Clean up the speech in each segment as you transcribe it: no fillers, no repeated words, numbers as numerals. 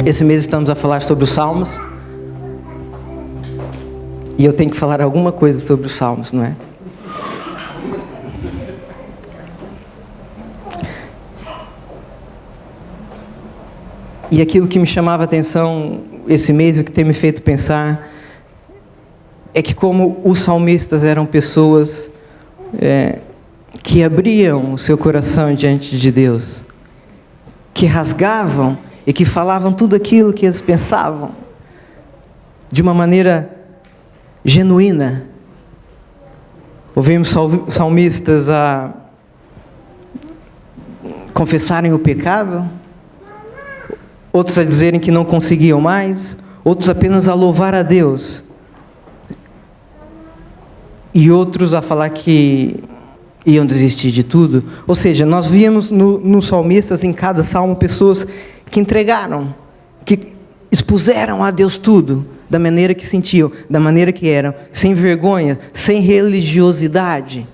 Esse mês estamos a falar sobre os Salmos. E eu tenho que falar alguma coisa sobre os Salmos, não é? E aquilo que me chamava a atenção esse mês, o que tem me feito pensar, é que como os salmistas eram pessoas que abriam o seu coração diante de Deus, que rasgavam e que falavam tudo aquilo que eles pensavam, de uma maneira genuína. Ouvimos salmistas a confessarem o pecado, outros a dizerem que não conseguiam mais, outros apenas a louvar a Deus, e outros a falar que iam desistir de tudo. Ou seja, nós víamos nos salmistas, em cada salmo, pessoas que entregaram, que expuseram a Deus tudo, da maneira que sentiam, da maneira que eram, sem vergonha, sem religiosidade.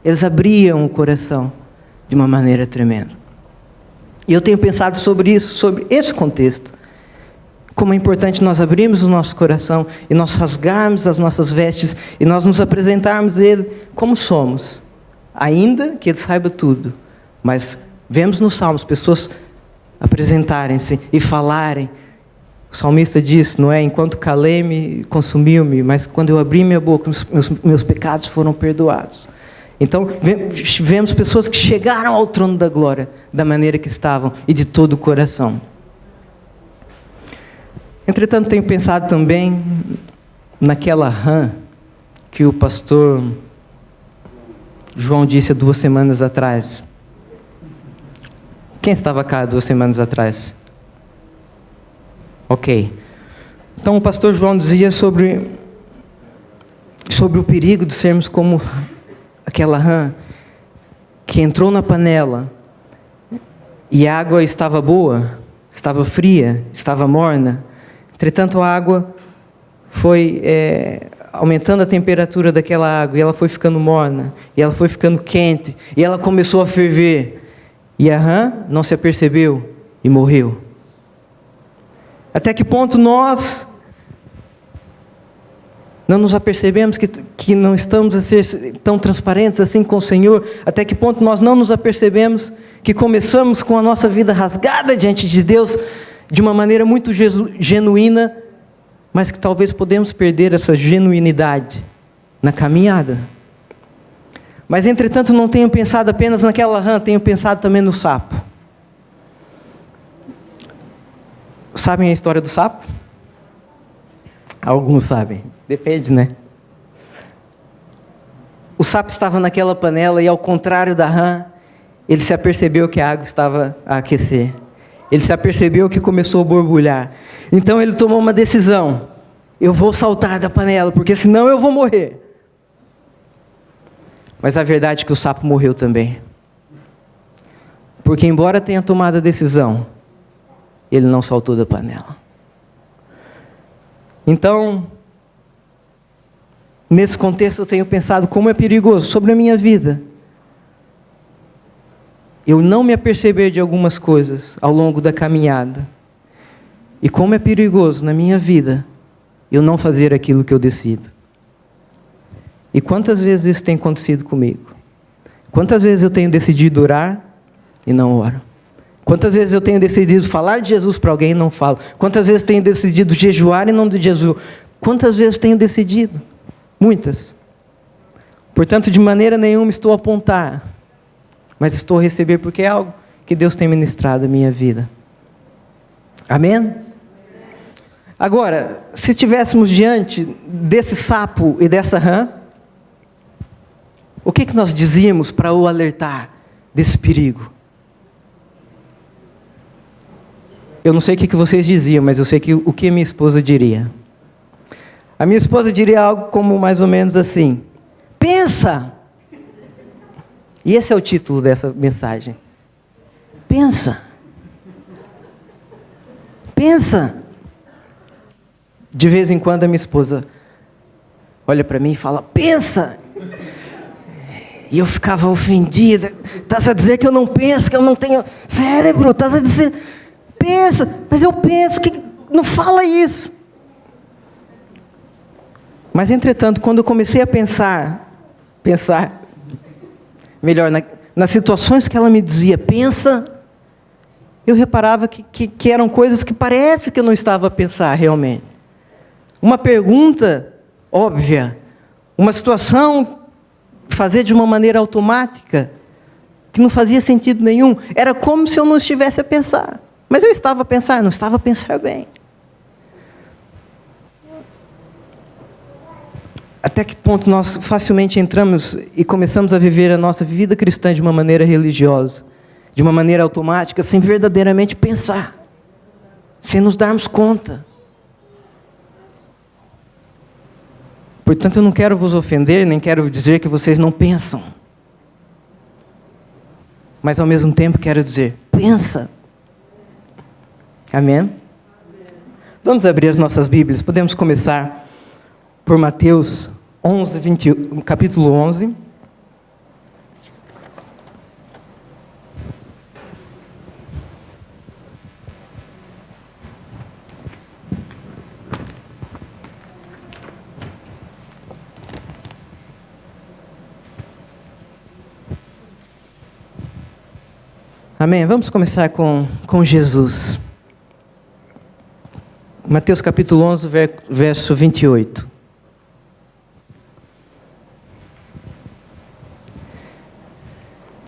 Eles abriam o coração de uma maneira tremenda. E eu tenho pensado sobre isso, sobre esse contexto. Como é importante nós abrirmos o nosso coração e nós rasgarmos as nossas vestes e nós nos apresentarmos a Ele como somos. Ainda que Ele saiba tudo. Mas vemos nos Salmos pessoas apresentarem-se e falarem. O salmista diz, não é? Enquanto calei-me, consumiu-me, mas quando eu abri minha boca, meus pecados foram perdoados. Então, vemos pessoas que chegaram ao trono da glória, da maneira que estavam e de todo o coração. Entretanto, tenho pensado também naquela rã que o pastor João disse há 2 semanas atrás. Quem estava cá 2 semanas atrás? Ok. Então o pastor João dizia sobre o perigo de sermos como aquela rã que entrou na panela e a água estava boa, estava fria, estava morna. Entretanto, a água foi aumentando a temperatura daquela água e ela foi ficando morna, e ela foi ficando quente, e ela começou a ferver. E a rã não se apercebeu e morreu. Até que ponto nós não nos apercebemos que não estamos a ser tão transparentes assim com o Senhor? Até que ponto nós não nos apercebemos que começamos com a nossa vida rasgada diante de Deus de uma maneira muito genuína, mas que talvez podemos perder essa genuinidade na caminhada? Mas, entretanto, não tenho pensado apenas naquela rã, tenho pensado também no sapo. Sabem a história do sapo? Alguns sabem. Depende, né? O sapo estava naquela panela e, ao contrário da rã, ele se apercebeu que a água estava a aquecer. Ele se apercebeu que começou a borbulhar. Então ele tomou uma decisão. Eu vou saltar da panela, porque senão eu vou morrer. Mas a verdade é que o sapo morreu também. Porque embora tenha tomado a decisão, ele não saltou da panela. Então, nesse contexto eu tenho pensado como é perigoso sobre a minha vida eu não me aperceber de algumas coisas ao longo da caminhada. E como é perigoso na minha vida eu não fazer aquilo que eu decido. E quantas vezes isso tem acontecido comigo? Quantas vezes eu tenho decidido orar e não oro? Quantas vezes eu tenho decidido falar de Jesus para alguém e não falo? Quantas vezes tenho decidido jejuar em nome de Jesus? Quantas vezes tenho decidido? Muitas. Portanto, de maneira nenhuma estou a apontar, mas estou a receber porque é algo que Deus tem ministrado à minha vida. Amém? Agora, se estivéssemos diante desse sapo e dessa rã, o que nós dizíamos para o alertar desse perigo? Eu não sei o que vocês diziam, mas eu sei o que minha esposa diria. A minha esposa diria algo como mais ou menos assim: pensa! E esse é o título dessa mensagem. Pensa! Pensa! De vez em quando a minha esposa olha para mim e fala: pensa! E eu ficava ofendida. Estás a dizer que eu não penso, que eu não tenho cérebro? Estás a dizer, pensa, mas eu penso, não fala isso. Mas, entretanto, quando eu comecei a pensar melhor, nas situações que ela me dizia, pensa, eu reparava que eram coisas que parece que eu não estava a pensar realmente. Uma pergunta óbvia, uma situação fazer de uma maneira automática, que não fazia sentido nenhum. Era como se eu não estivesse a pensar. Mas eu estava a pensar, não estava a pensar bem. Até que ponto nós facilmente entramos e começamos a viver a nossa vida cristã de uma maneira religiosa, de uma maneira automática, sem verdadeiramente pensar, sem nos darmos conta. Portanto, eu não quero vos ofender, nem quero dizer que vocês não pensam. Mas, ao mesmo tempo, quero dizer, pensa. Amém? Vamos abrir as nossas Bíblias. Podemos começar por Mateus 11, capítulo 11. Amém? Vamos começar com Jesus. Mateus capítulo 11, verso 28.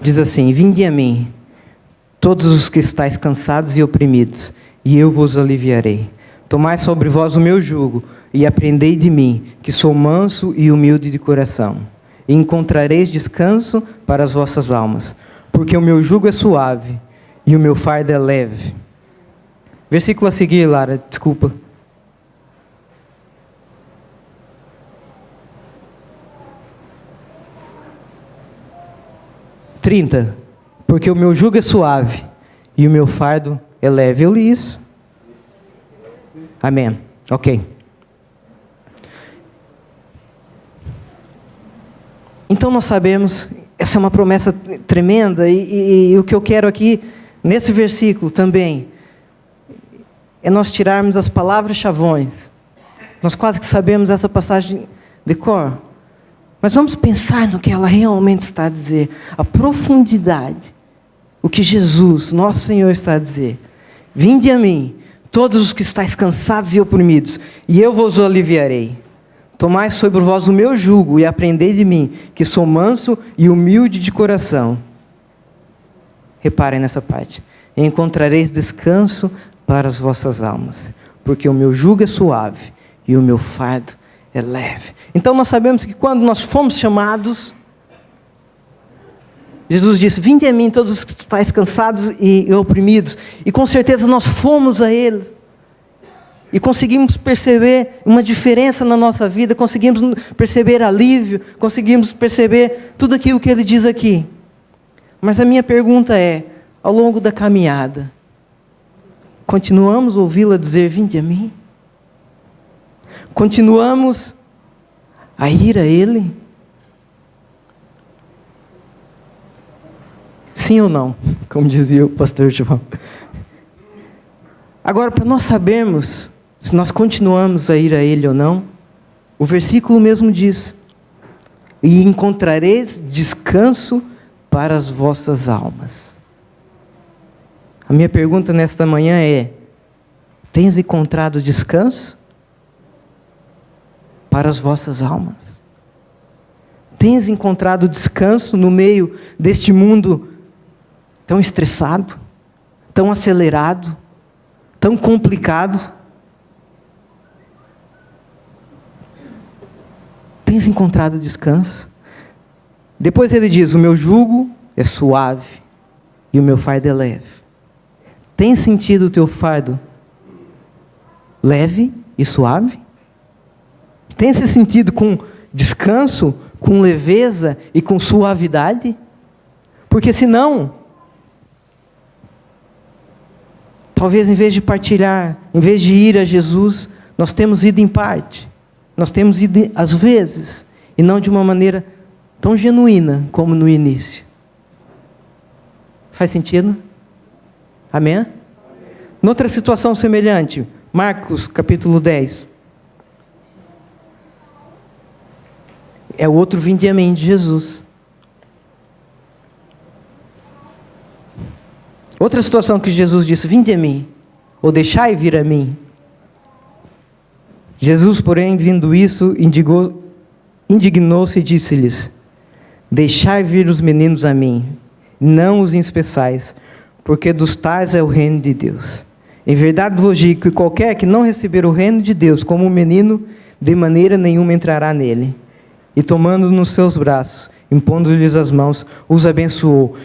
Diz assim: vinde a mim, todos os que estáis cansados e oprimidos, e eu vos aliviarei. Tomai sobre vós o meu jugo, e aprendei de mim, que sou manso e humilde de coração. E encontrareis descanso para as vossas almas, porque o meu jugo é suave, e o meu fardo é leve. Versículo a seguir, Lara, desculpa. Porque o meu jugo é suave e o meu fardo é leve. Eu li isso. Amém. Ok. Então nós sabemos, essa é uma promessa tremenda, e o que eu quero aqui, nesse versículo também, é nós tirarmos as palavras-chavões. Nós quase que sabemos essa passagem de cor. Mas vamos pensar no que ela realmente está a dizer. A profundidade. O que Jesus, nosso Senhor, está a dizer. Vinde a mim, todos os que estáis cansados e oprimidos, e eu vos aliviarei. Tomai sobre vós o meu jugo e aprendei de mim, que sou manso e humilde de coração. Reparem nessa parte. E encontrareis descanso para as vossas almas, porque o meu jugo é suave e o meu fardo é leve. Então nós sabemos que quando nós fomos chamados, Jesus disse: vinde a mim todos os que estáis cansados e oprimidos. E com certeza nós fomos a Ele. E conseguimos perceber uma diferença na nossa vida, conseguimos perceber alívio, conseguimos perceber tudo aquilo que Ele diz aqui. Mas a minha pergunta é, ao longo da caminhada, continuamos a ouvi-la dizer: vinde a mim? Continuamos a ir a Ele? Sim ou não? Como dizia o pastor João. Agora, para nós sabermos se nós continuamos a ir a Ele ou não, o versículo mesmo diz: e encontrareis descanso para as vossas almas. A minha pergunta nesta manhã é: tens encontrado descanso para as vossas almas? Tens encontrado descanso no meio deste mundo tão estressado, tão acelerado, tão complicado? Tens encontrado descanso? Depois ele diz: o meu jugo é suave e o meu fardo é leve. Tem sentido o teu fardo leve e suave? Tem se sentido com descanso, com leveza e com suavidade? Porque senão, talvez em vez de partilhar, em vez de ir a Jesus, nós temos ido em parte. Nós temos ido às vezes, e não de uma maneira tão genuína como no início. Faz sentido? Amém? Noutra situação semelhante, Marcos, capítulo 10. É o outro vinde a mim de Jesus. Outra situação que Jesus disse, vinde a mim, ou deixai vir a mim. Jesus, porém, vindo isso, indignou-se e disse-lhes, deixai vir os meninos a mim, não os inspeçais, porque dos tais é o reino de Deus. Em verdade vos digo que qualquer que não receber o reino de Deus como um menino, de maneira nenhuma entrará nele. E tomando nos seus braços, impondo-lhes as mãos, os abençoou.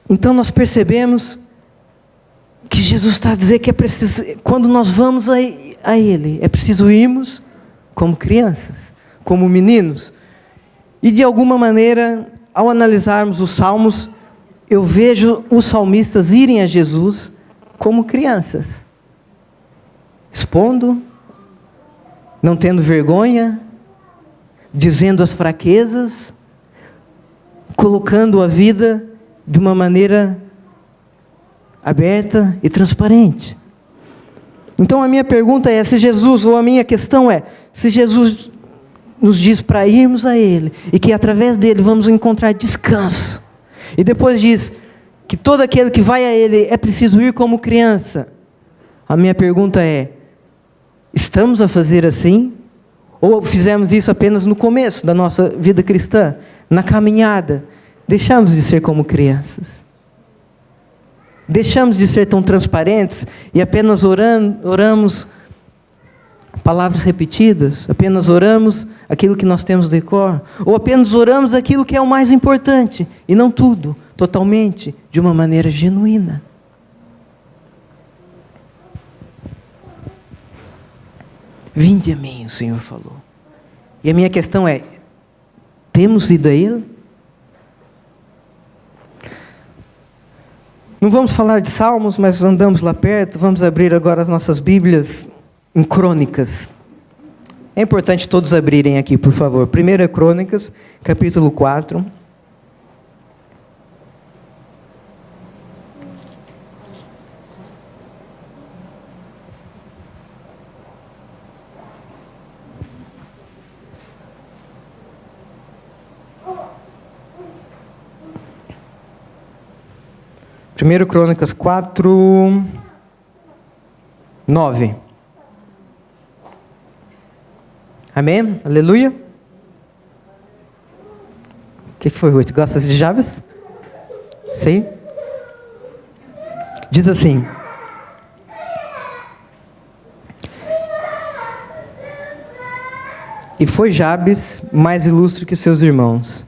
Então nós percebemos que Jesus está a dizer que é preciso, quando nós vamos a Ele, é preciso irmos como crianças, como meninos. E de alguma maneira, ao analisarmos os salmos, eu vejo os salmistas irem a Jesus como crianças, expondo, não tendo vergonha, dizendo as fraquezas, colocando a vida de uma maneira aberta e transparente. Então a minha pergunta é, se Jesus, ou a minha questão é, se Jesus nos diz para irmos a Ele, e que através dele vamos encontrar descanso, e depois diz que todo aquele que vai a Ele é preciso ir como criança, a minha pergunta é, estamos a fazer assim? Ou fizemos isso apenas no começo da nossa vida cristã, na caminhada, deixamos de ser como crianças? Deixamos de ser tão transparentes e apenas oramos palavras repetidas, apenas oramos aquilo que nós temos de cor, ou apenas oramos aquilo que é o mais importante, e não tudo, totalmente, de uma maneira genuína. Vinde a mim, o Senhor falou. E a minha questão é, temos ido a Ele? Não vamos falar de Salmos, mas andamos lá perto, vamos abrir agora as nossas Bíblias em Crônicas. É importante todos abrirem aqui, por favor. 1 Crônicas, capítulo 4. Primeiro Crônicas 4, 9. Amém? Aleluia? O que foi, Ruth? Gosta de Jabes? Sim? Diz assim. E foi Jabes mais ilustre que seus irmãos.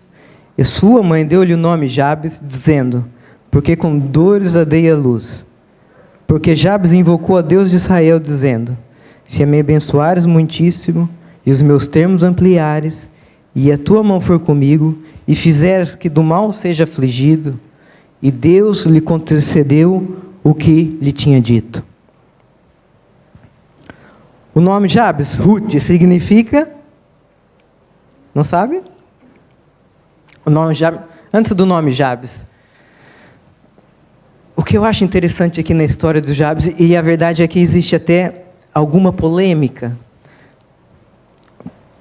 E sua mãe deu-lhe o nome Jabes, dizendo, porque com dores a dei a luz. Porque Jabes invocou a Deus de Israel, dizendo, se me abençoares muitíssimo, e os meus termos ampliares, e a tua mão for comigo, e fizeres que do mal seja afligido, e Deus lhe concedeu o que lhe tinha dito. O nome Jabes, Ruth, significa, não sabe? O nome Jabes, antes do nome Jabes, o que eu acho interessante aqui na história dos Jabes, e a verdade é que existe até alguma polêmica,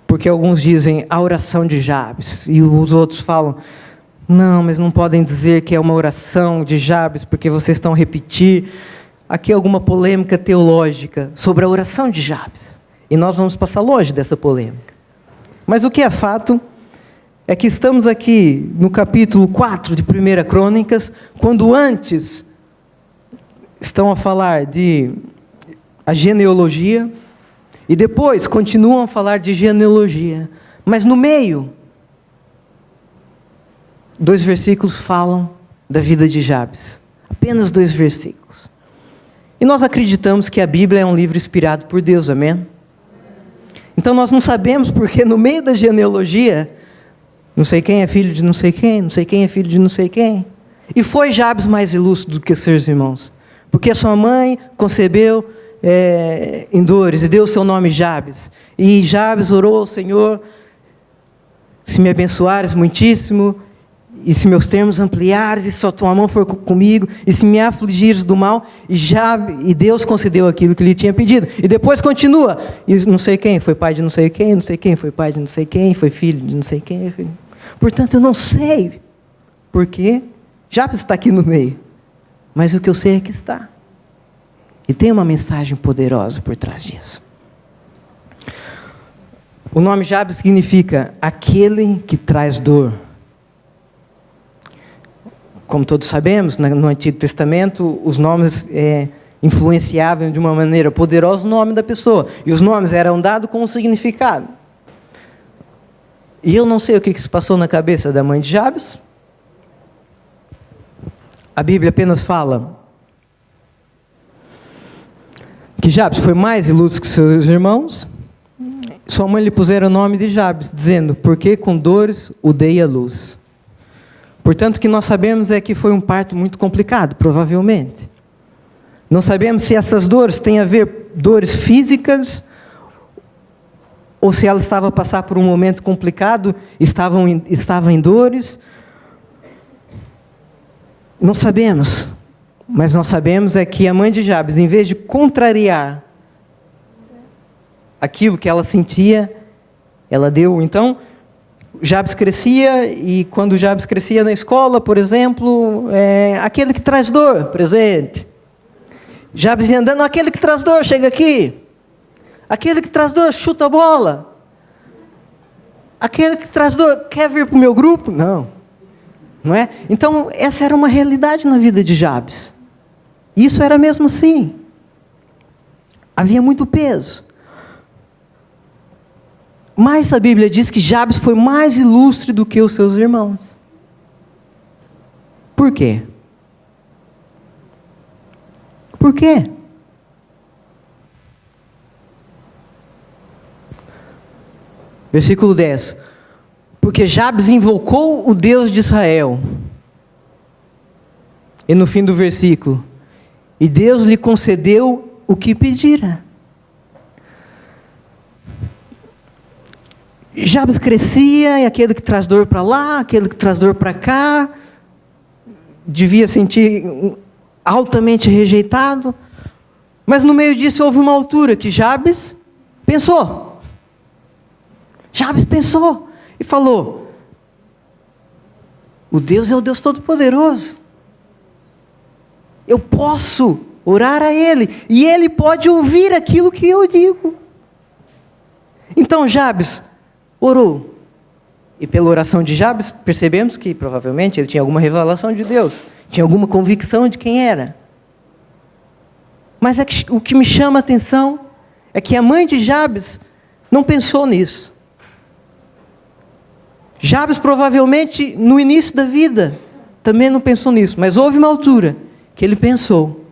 porque alguns dizem a oração de Jabes, e os outros falam, não, mas não podem dizer que é uma oração de Jabes, porque vocês estão a repetir. Aqui alguma polêmica teológica sobre a oração de Jabes, e nós vamos passar longe dessa polêmica. Mas o que é fato é que estamos aqui no capítulo 4 de 1 Crônicas, quando antes estão a falar de a genealogia, e depois continuam a falar de genealogia. Mas no meio, 2 versículos falam da vida de Jabes. Apenas 2 versículos. E nós acreditamos que a Bíblia é um livro inspirado por Deus, amém? Então nós não sabemos porque no meio da genealogia, não sei quem é filho de não sei quem, não sei quem é filho de não sei quem. E foi Jabes mais ilustre do que seus irmãos. Porque a sua mãe concebeu em dores e deu o seu nome Jabes. E Jabes orou ao Senhor, se me abençoares muitíssimo, E se meus termos ampliares, e se a tua mão for comigo, e se me afligires do mal, e Deus concedeu aquilo que lhe tinha pedido. E depois continua, e não sei quem, foi pai de não sei quem, não sei quem, foi pai de não sei quem, foi filho de não sei quem. Portanto, eu não sei por quê. Jabes está aqui no meio, mas o que eu sei é que está. E tem uma mensagem poderosa por trás disso. O nome Jabes significa aquele que traz dor. Como todos sabemos, no Antigo Testamento, os nomes influenciavam de uma maneira poderosa o nome da pessoa. E os nomes eram dados com um significado. E eu não sei o que se passou na cabeça da mãe de Jabes. A Bíblia apenas fala que Jabes foi mais ilustre que seus irmãos. Sua mãe lhe puseram o nome de Jabes, dizendo, porque com dores o dei à luz. Portanto, o que nós sabemos é que foi um parto muito complicado, provavelmente. Não sabemos se essas dores têm a ver dores físicas, ou se ela estava a passar por um momento complicado, estava em dores. Não sabemos. Mas nós sabemos é que a mãe de Jabes, em vez de contrariar aquilo que ela sentia, ela deu. Então, Jabes crescia, e quando Jabes crescia na escola, por exemplo, aquele que traz dor, presente. Jabes ia andando, aquele que traz dor, chega aqui. Aquele que traz dor, chuta a bola. Aquele que traz dor, quer vir para o meu grupo? Não. Não é? Então, essa era uma realidade na vida de Jabes. Isso era mesmo assim. Havia muito peso. Mas a Bíblia diz que Jabes foi mais ilustre do que os seus irmãos. Por quê? Por quê? Versículo 10. Porque Jabes invocou o Deus de Israel. E no fim do versículo, e Deus lhe concedeu o que pedira. Jabes crescia, e aquele que traz dor para lá, aquele que traz dor para cá, devia sentir altamente rejeitado. Mas no meio disso houve uma altura que Jabes pensou. Jabes pensou e falou, o Deus é o Deus Todo-Poderoso. Eu posso orar a Ele, e Ele pode ouvir aquilo que eu digo. Então Jabes orou. E pela oração de Jabes, percebemos que provavelmente ele tinha alguma revelação de Deus, tinha alguma convicção de quem era. Mas o que me chama a atenção é que a mãe de Jabes não pensou nisso. Jabes provavelmente no início da vida também não pensou nisso, mas houve uma altura que ele pensou,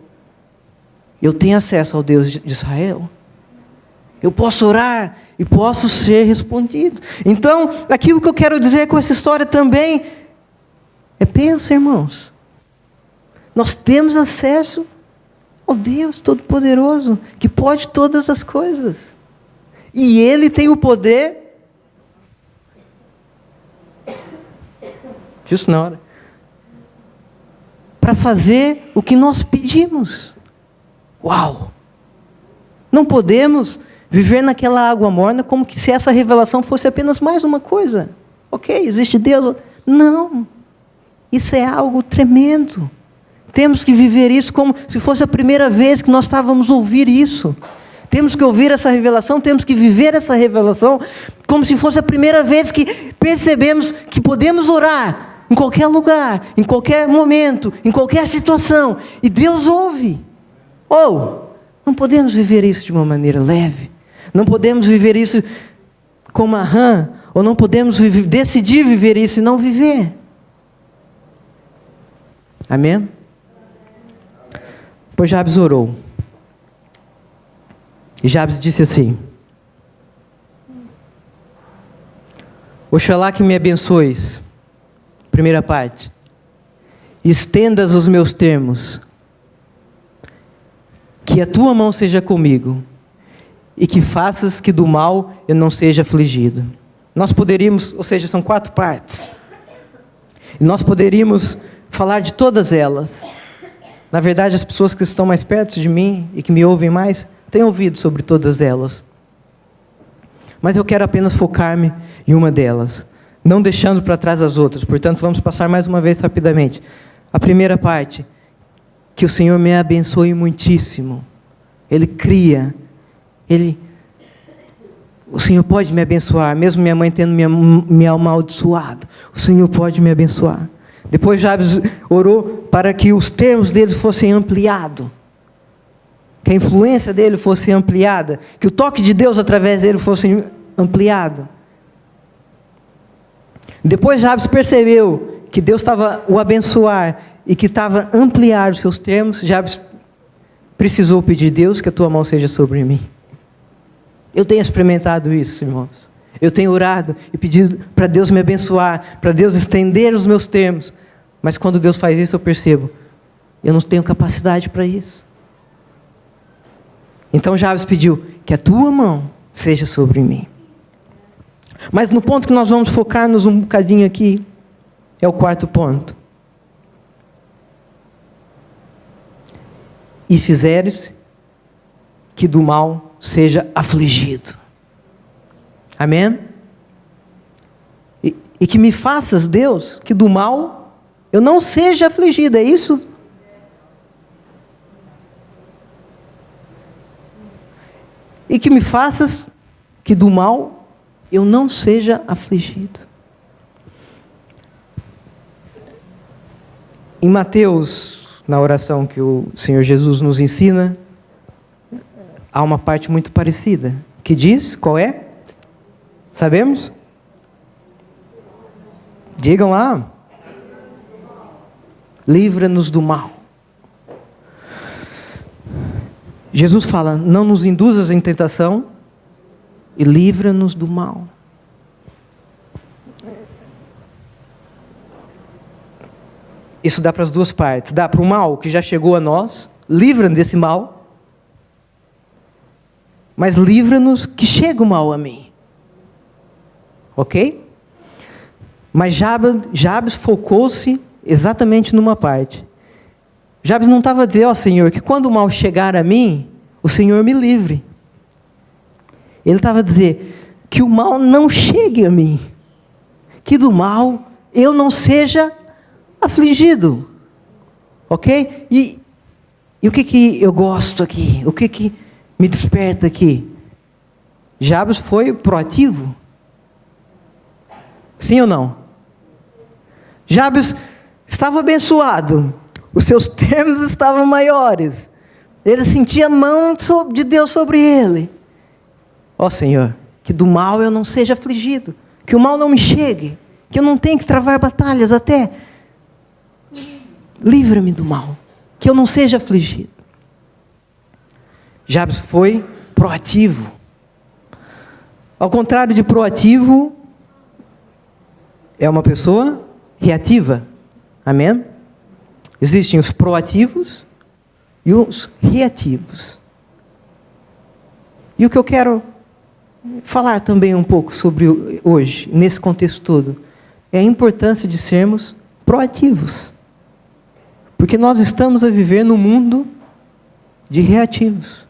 eu tenho acesso ao Deus de Israel, eu posso orar e posso ser respondido. Então, aquilo que eu quero dizer com essa história também pensa, irmãos, nós temos acesso ao Deus Todo-Poderoso, que pode todas as coisas, e Ele tem o poder, justo na hora, para fazer o que nós pedimos. Uau! Não podemos viver naquela água morna como que se essa revelação fosse apenas mais uma coisa. Ok, existe Deus. Não. Isso é algo tremendo. Temos que viver isso como se fosse a primeira vez que nós estávamos a ouvir isso. Temos que ouvir essa revelação, temos que viver essa revelação como se fosse a primeira vez que percebemos que podemos orar em qualquer lugar, em qualquer momento, em qualquer situação, e Deus ouve. Não podemos viver isso de uma maneira leve, não podemos viver isso como a rã, ou não podemos decidir viver isso e não viver. Amém? Pois Jabes orou, e Jabes disse assim, Oxalá que me abençoes. Primeira parte. Estendas os meus termos. Que a tua mão seja comigo. E que faças que do mal eu não seja afligido. Nós poderíamos, ou seja, são 4 partes. E nós poderíamos falar de todas elas. Na verdade, as pessoas que estão mais perto de mim e que me ouvem mais, têm ouvido sobre todas elas. Mas eu quero apenas focar-me em uma delas, não deixando para trás as outras. Portanto, vamos passar mais uma vez rapidamente. A primeira parte, que o Senhor me abençoe muitíssimo. Ele cria, o Senhor pode me abençoar, mesmo minha mãe tendo me amaldiçoado, o Senhor pode me abençoar. Depois Jabes orou para que os termos dele fossem ampliados, que a influência dele fosse ampliada, que o toque de Deus através dele fosse ampliado. Depois Jabes percebeu que Deus estava o abençoar e que estava a ampliar os seus termos. Jabes precisou pedir: Deus, que a tua mão seja sobre mim. Eu tenho experimentado isso, irmãos. Eu tenho orado e pedido para Deus me abençoar, para Deus estender os meus termos. Mas quando Deus faz isso, eu percebo: eu não tenho capacidade para isso. Então Jabes pediu: que a tua mão seja sobre mim. Mas no ponto que nós vamos focar-nos um bocadinho aqui, é o quarto ponto. E fizeres que do mal seja afligido. Amém? E que me faças, Deus, que do mal eu não seja afligido, é isso? E que me faças que do mal eu não seja afligido. Em Mateus, na oração que o Senhor Jesus nos ensina, há uma parte muito parecida, que diz, qual é? Sabemos? Digam lá. Livra-nos do mal. Jesus fala: não nos induzas em tentação e livra-nos do mal. Isso dá para as duas partes. Dá para o mal que já chegou a nós, livra-nos desse mal, mas livra-nos que chega o mal a mim. Ok? Mas Jabes focou-se exatamente numa parte. Jabes não estava a dizer: ó Senhor, que quando o mal chegar a mim, o Senhor me livre. Ele estava a dizer que o mal não chegue a mim, que do mal eu não seja afligido. Ok? E o que eu gosto aqui? O que me desperta aqui? Jabes foi proativo. Sim ou não? Jabes estava abençoado. Os seus termos estavam maiores. Ele sentia a mão de Deus sobre ele. Ó Senhor, que do mal eu não seja afligido. Que o mal não me chegue. Que eu não tenha que travar batalhas até. Livra-me do mal. Que eu não seja afligido. Jabes foi proativo. Ao contrário de proativo, é uma pessoa reativa. Amém? Existem os proativos e os reativos. E o que eu quero falar também um pouco sobre hoje, nesse contexto todo, é a importância de sermos proativos. Porque nós estamos a viver num mundo de reativos.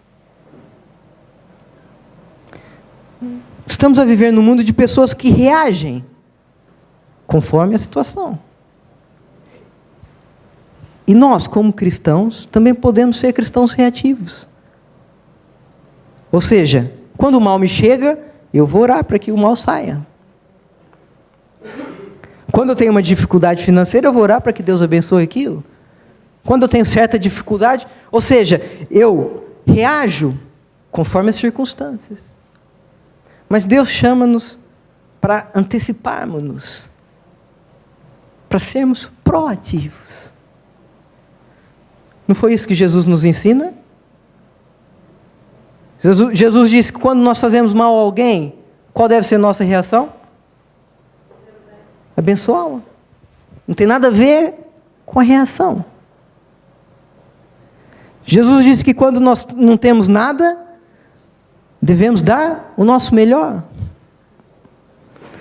Estamos a viver num mundo de pessoas que reagem conforme a situação. E nós, como cristãos, também podemos ser cristãos reativos. Ou seja, quando o mal me chega, eu vou orar para que o mal saia. Quando eu tenho uma dificuldade financeira, eu vou orar para que Deus abençoe aquilo. Quando eu tenho certa dificuldade, ou seja, eu reajo conforme as circunstâncias. Mas Deus chama-nos para anteciparmos-nos, para sermos proativos. Não foi isso que Jesus nos ensina? Jesus disse que quando nós fazemos mal a alguém, qual deve ser a nossa reação? Abençoá-lo. Não tem nada a ver com a reação. Jesus disse que quando nós não temos nada, devemos dar o nosso melhor.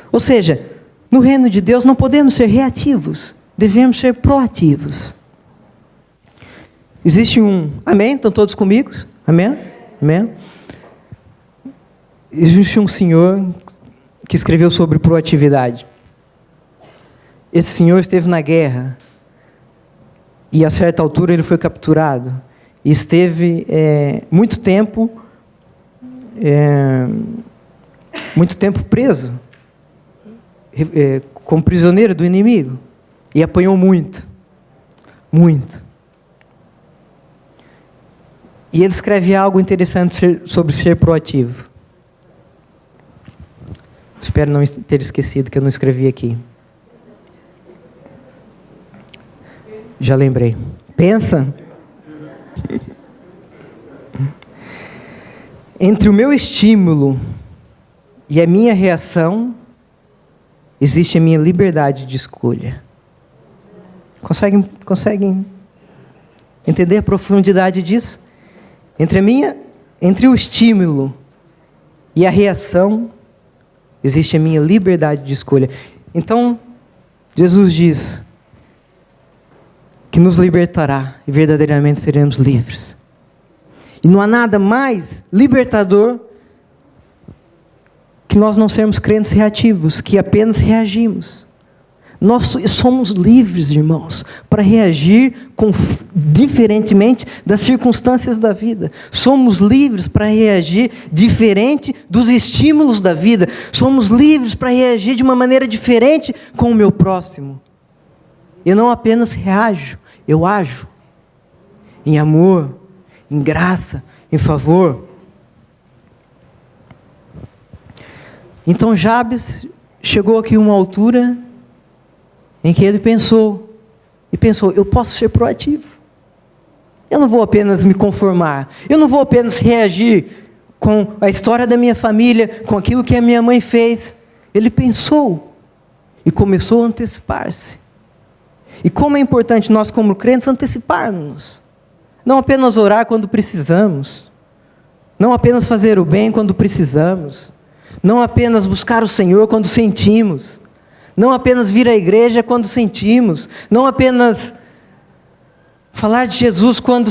Ou seja, No reino de Deus não podemos ser reativos, devemos ser proativos. Existe amém? Estão todos comigo? Amém? Amém? Existe um senhor que escreveu sobre proatividade. Esse senhor esteve na guerra e a certa altura ele foi capturado e esteve muito tempo preso, como prisioneiro do inimigo, e apanhou muito. E ele escreve algo interessante sobre ser proativo. Espero não ter esquecido que eu não escrevi aqui. Já lembrei. Pensa. Entre o meu estímulo e a minha reação, existe a minha liberdade de escolha. Conseguem entender a profundidade disso? Entre o estímulo e a reação, existe a minha liberdade de escolha. Então, Jesus diz que nos libertará e verdadeiramente seremos livres. E não há nada mais libertador que nós não sermos crentes reativos, que apenas reagimos. Nós somos livres, irmãos, para reagir diferentemente das circunstâncias da vida. Somos livres para reagir diferente dos estímulos da vida. Somos livres para reagir de uma maneira diferente com o meu próximo. Eu não apenas reajo, eu ajo em amor, em graça, em favor. Então Jabes chegou aqui a uma altura em que ele pensou, eu posso ser proativo. Eu não vou apenas me conformar, eu não vou apenas reagir com a história da minha família, com aquilo que a minha mãe fez. Ele pensou e começou a antecipar-se. E como é importante nós, como crentes, anteciparmos. Não apenas orar quando precisamos, não apenas fazer o bem quando precisamos, não apenas buscar o Senhor quando sentimos, não apenas vir à igreja quando sentimos, não apenas falar de Jesus quando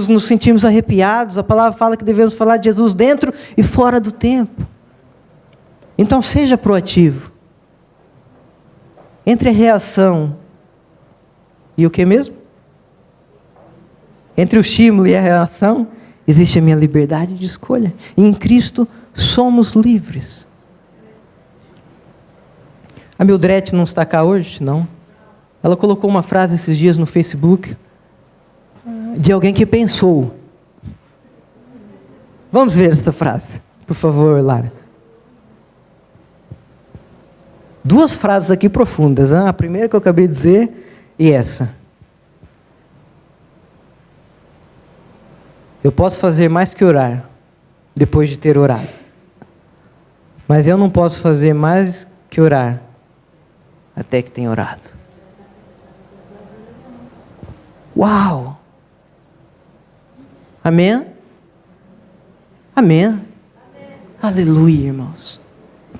nos sentimos arrepiados. A palavra fala que devemos falar de Jesus dentro e fora do tempo. Então seja proativo. Entre a reação e o que mesmo? Entre o estímulo e a reação, existe a minha liberdade de escolha. E em Cristo somos livres. A Mildred não está cá hoje? Não. Ela colocou uma frase esses dias no Facebook de alguém que pensou. Vamos ver esta frase, por favor, Lara. Duas frases aqui profundas, hein? A primeira que eu acabei de dizer e essa. Eu posso fazer mais que orar, depois de ter orado. Mas eu não posso fazer mais que orar, até que tenha orado. Uau! Amém? Amém? Amém. Aleluia, irmãos.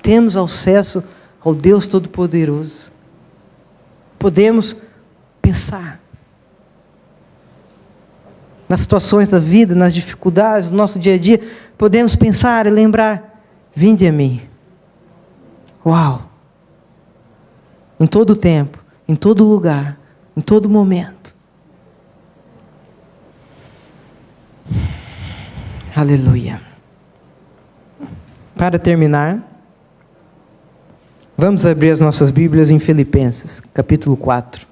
Temos acesso ao Deus Todo-Poderoso. Podemos pensar nas situações da vida, nas dificuldades do nosso dia a dia. Podemos pensar e lembrar: vinde a mim. Uau! Em todo tempo, em todo lugar, em todo momento. Aleluia. Para terminar, vamos abrir as nossas Bíblias em Filipenses, capítulo 4.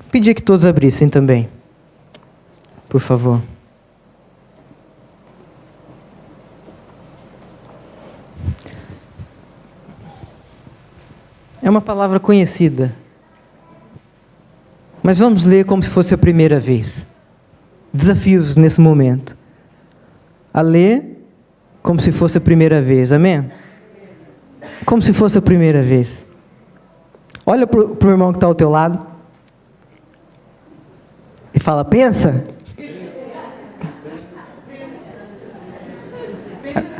Pedir que todos abrissem também, por favor. É uma palavra conhecida, mas vamos ler como se fosse a primeira vez. Desafios nesse momento. A ler como se fosse a primeira vez, amém? Como se fosse a primeira vez. Olha para o irmão que está ao teu lado. E fala, pensa.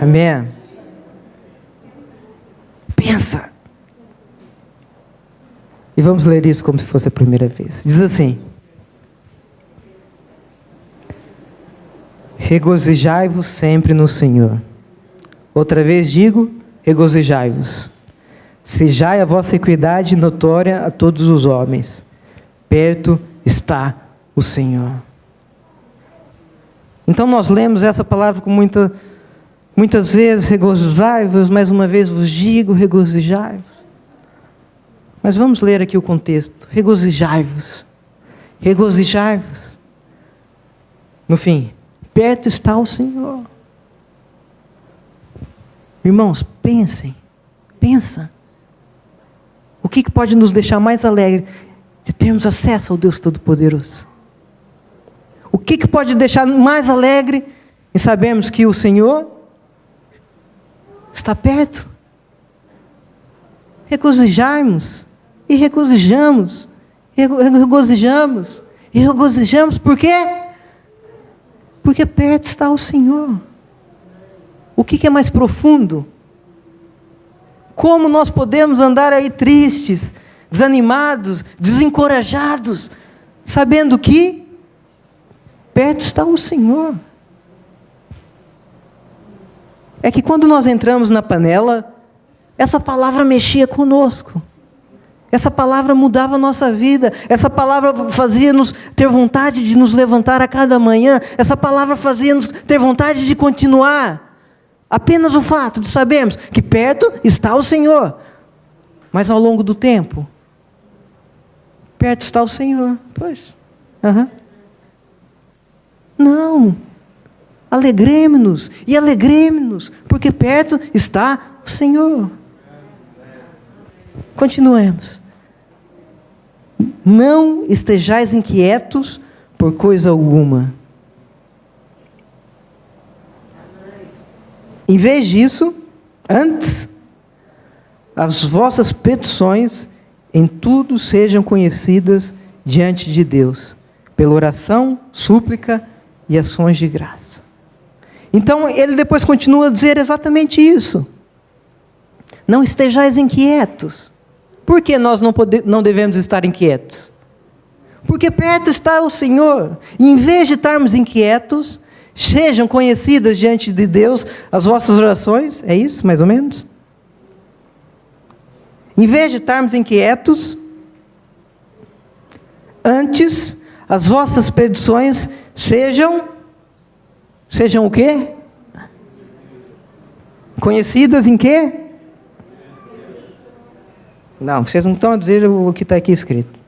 Amém. Pensa. E vamos ler isso como se fosse a primeira vez. Diz assim: regozijai-vos sempre no Senhor. Outra vez digo, regozijai-vos. Sejai a vossa equidade notória a todos os homens. Perto está o Senhor. Então nós lemos essa palavra com muitas vezes, regozijai-vos, mais uma vez vos digo, regozijai-vos. Mas vamos ler aqui o contexto. Regozijai-vos. Regozijai-vos. No fim, perto está o Senhor. Irmãos, pensem. Pensa. O que pode nos deixar mais alegre de termos acesso ao Deus Todo-Poderoso? O que pode deixar mais alegre em sabermos que o Senhor está perto? Regozijai-nos e regozijamos. Regozijamos por quê? Porque perto está o Senhor. O que é mais profundo? Como nós podemos andar aí tristes, desanimados, desencorajados, sabendo que perto está o Senhor? É que quando nós entramos na panela, essa palavra mexia conosco. Essa palavra mudava a nossa vida. Essa palavra fazia-nos ter vontade de nos levantar a cada manhã. Essa palavra fazia-nos ter vontade de continuar. Apenas o fato de sabermos que perto está o Senhor. Mas ao longo do tempo, perto está o Senhor. Pois. Não. Alegremos-nos e alegremos-nos, porque perto está o Senhor. Continuemos. Não estejais inquietos por coisa alguma. Em vez disso, antes, as vossas petições em tudo sejam conhecidas diante de Deus, pela oração, súplica e ações de graça. Então, ele depois continua a dizer exatamente isso. Não estejais inquietos. Por que nós não devemos estar inquietos? Porque perto está o Senhor. E em vez de estarmos inquietos, sejam conhecidas diante de Deus as vossas orações. É isso, mais ou menos? Em vez de estarmos inquietos, antes, as vossas petições sejam o quê? Conhecidas em quê? Não, vocês não estão a dizer o que está aqui escrito.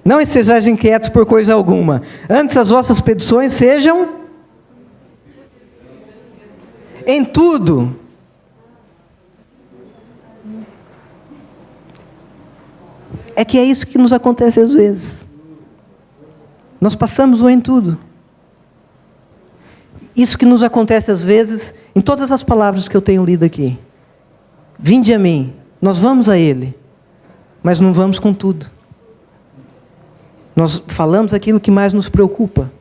Não estejais inquietos por coisa alguma. Antes as vossas petições sejam em tudo. É que é isso que nos acontece às vezes. Nós passamos o em tudo. Isso que nos acontece às vezes, em todas as palavras que eu tenho lido aqui. Vinde a mim. Nós vamos a Ele, mas não vamos com tudo. Nós falamos aquilo que mais nos preocupa.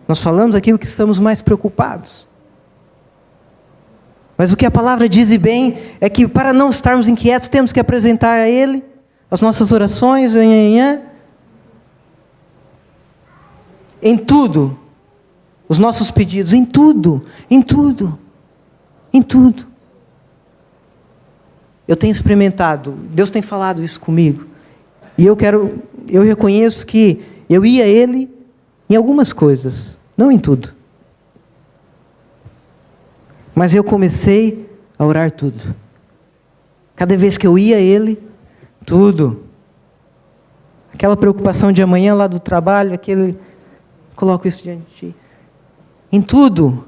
Nós falamos aquilo que estamos mais preocupados. Mas o que a palavra diz e bem é que para não estarmos inquietos, temos que apresentar a Ele as nossas orações, em tudo, os nossos pedidos, em tudo. Eu tenho experimentado, Deus tem falado isso comigo. E eu reconheço que eu ia a Ele em algumas coisas, não em tudo. Mas eu comecei a orar tudo. Cada vez que eu ia a Ele, tudo. Aquela preocupação de amanhã lá do trabalho, coloco isso diante de Ti. Em tudo.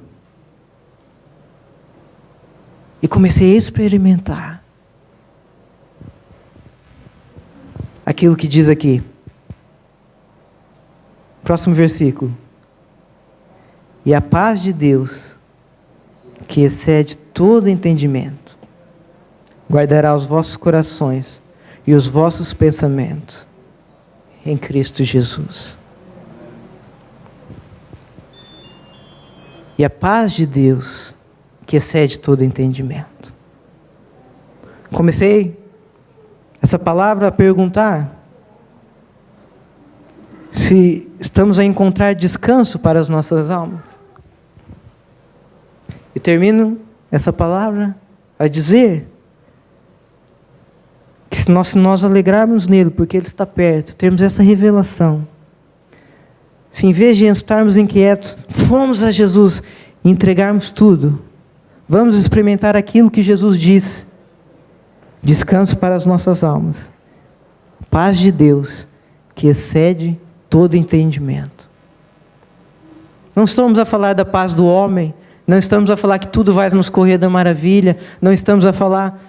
E comecei a experimentar aquilo que diz aqui. Próximo versículo. E a paz de Deus, que excede todo entendimento, guardará os vossos corações e os vossos pensamentos em Cristo Jesus. E a paz de Deus, que excede todo entendimento. Comecei essa palavra a perguntar se estamos a encontrar descanso para as nossas almas. E termino essa palavra a dizer que se nós alegrarmos nele, porque ele está perto, termos essa revelação, se em vez de estarmos inquietos, fomos a Jesus e entregarmos tudo, vamos experimentar aquilo que Jesus disse: descanso para as nossas almas, paz de Deus, que excede todo entendimento. Não estamos a falar da paz do homem, não estamos a falar que tudo vai nos correr da maravilha, não estamos a falar...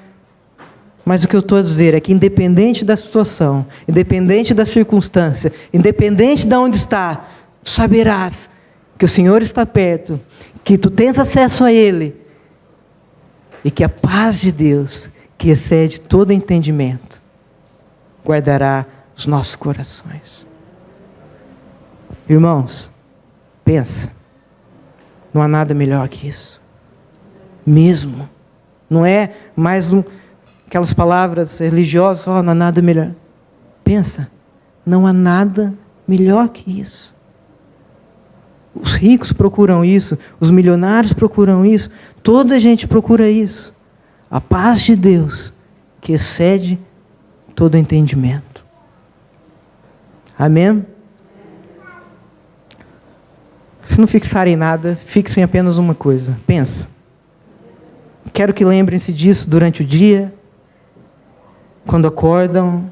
Mas o que eu estou a dizer é que independente da situação, independente da circunstância, independente de onde está, tu saberás que o Senhor está perto, que tu tens acesso a Ele, e que a paz de Deus, que excede todo entendimento, guardará os nossos corações. Irmãos, pensa, não há nada melhor que isso. Mesmo, não é mais aquelas palavras religiosas, não há nada melhor. Pensa, não há nada melhor que isso. Os ricos procuram isso, os milionários procuram isso, toda a gente procura isso. A paz de Deus, que excede todo entendimento. Amém? Se não fixarem nada, fixem apenas uma coisa. Pensa. Quero que lembrem-se disso durante o dia, quando acordam,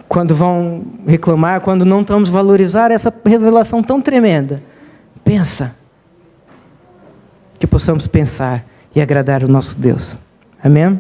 quando vão reclamar, quando não estamos valorizar essa revelação tão tremenda. Pensa. Que possamos pensar e agradar o nosso Deus. Amém?